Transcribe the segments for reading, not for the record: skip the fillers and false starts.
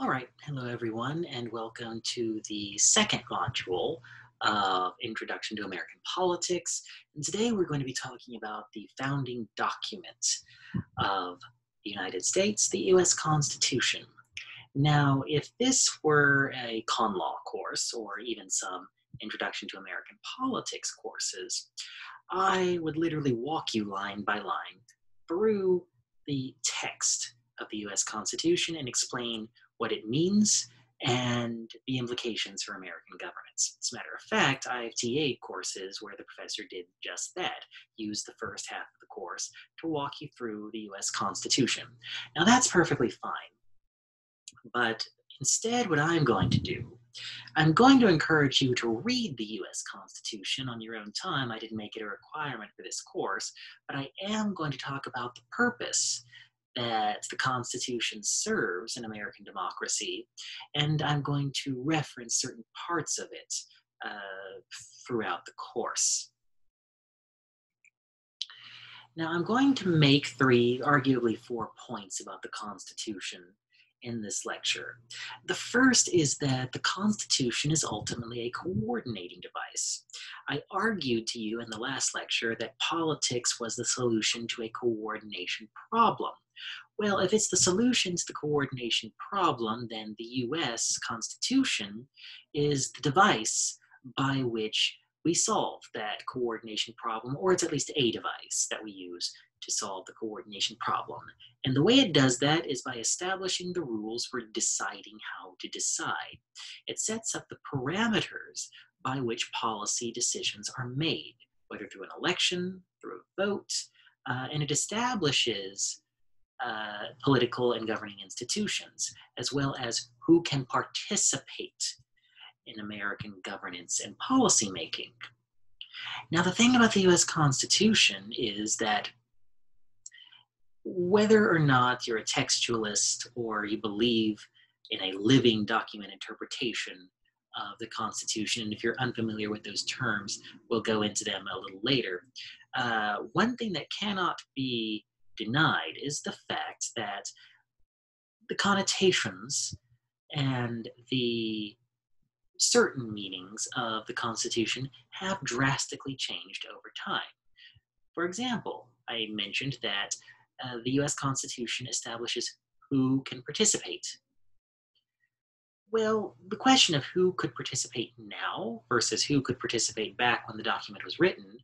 All right, hello everyone, and welcome to the second module of Introduction to American Politics. And today we're going to be talking about the founding document of the United States, the U.S. Constitution. Now, if this were a con law course or even some Introduction to American Politics courses, I would literally walk you line by line through the text of the US Constitution and explain what it means and the implications for American governance. As a matter of fact, I have TA courses where the professor did just that, use the first half of the course to walk you through the US Constitution. Now that's perfectly fine, but instead what I'm going to do, I'm going to encourage you to read the US Constitution on your own time. I didn't make it a requirement for this course, but I am going to talk about the purpose that the Constitution serves in American democracy, and I'm going to reference certain parts of it throughout the course. Now, I'm going to make arguably four points about the Constitution in this lecture. The first is that the Constitution is ultimately a coordinating device. I argued to you in the last lecture that politics was the solution to a coordination problem. Well, if it's the solution to the coordination problem, then the US Constitution is the device by which we solve that coordination problem, or it's at least a device that we use to solve the coordination problem. And the way it does that is by establishing the rules for deciding how to decide. It sets up the parameters by which policy decisions are made, whether through an election, through a vote, and it establishes political and governing institutions, as well as who can participate in American governance and policymaking. Now, the thing about the US Constitution is that whether or not you're a textualist or you believe in a living document interpretation of the Constitution, and if you're unfamiliar with those terms, we'll go into them a little later. One thing that cannot be denied is the fact that the connotations and the certain meanings of the Constitution have drastically changed over time. For example, I mentioned that the US Constitution establishes who can participate. Well, the question of who could participate now versus who could participate back when the document was written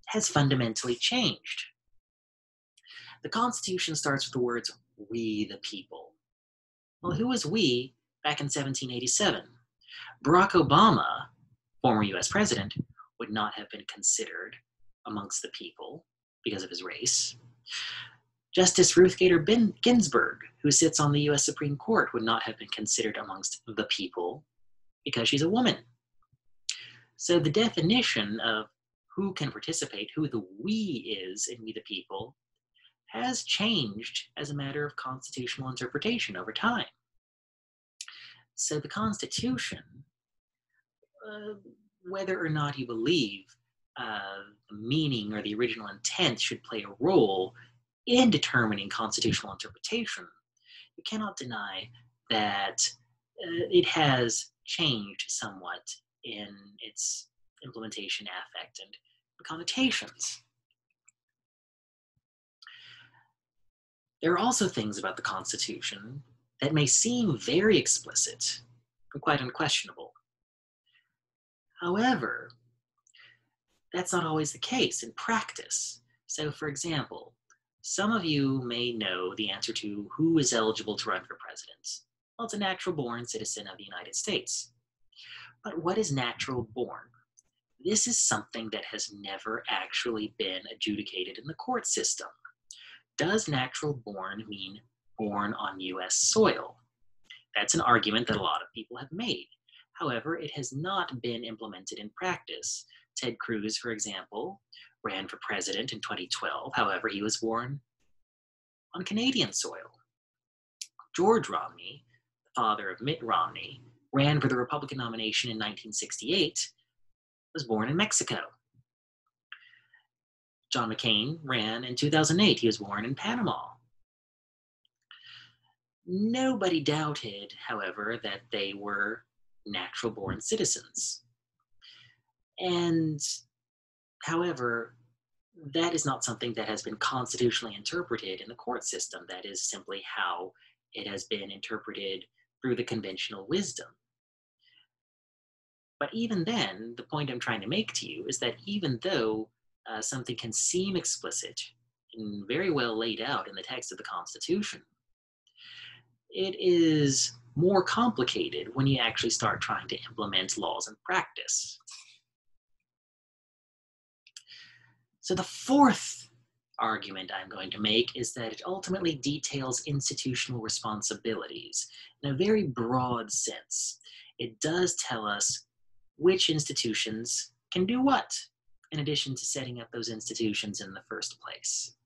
has fundamentally changed. The Constitution starts with the words, "we the people." Well, who was we back in 1787? Barack Obama, former US president, would not have been considered amongst the people because of his race. Justice Ruth Bader Ginsburg, who sits on the US Supreme Court, would not have been considered amongst the people because she's a woman. So the definition of who can participate, who the we is in We the People, has changed as a matter of constitutional interpretation over time. So the Constitution, whether or not you believe the meaning or the original intent should play a role in determining constitutional interpretation, you cannot deny that it has changed somewhat in its implementation, affect, and connotations. There are also things about the Constitution that may seem very explicit and quite unquestionable. However, that's not always the case in practice. So, for example, some of you may know the answer to who is eligible to run for president. Well, it's a natural-born citizen of the United States. But what is natural-born? This is something that has never actually been adjudicated in the court system. Does natural-born mean born on US soil? That's an argument that a lot of people have made. However, it has not been implemented in practice. Ted Cruz, for example, ran for president in 2012. However, he was born on Canadian soil. George Romney, the father of Mitt Romney, ran for the Republican nomination in 1968, was born in Mexico. John McCain ran in 2008. He was born in Panama. Nobody doubted, however, that they were natural born citizens. And, however, that is not something that has been constitutionally interpreted in the court system. That is simply how it has been interpreted through the conventional wisdom. But even then, the point I'm trying to make to you is that even though something can seem explicit and very well laid out in the text of the Constitution, it is more complicated when you actually start trying to implement laws in practice. So the fourth argument I'm going to make is that it ultimately details institutional responsibilities in a very broad sense. It does tell us which institutions can do what, in addition to setting up those institutions in the first place.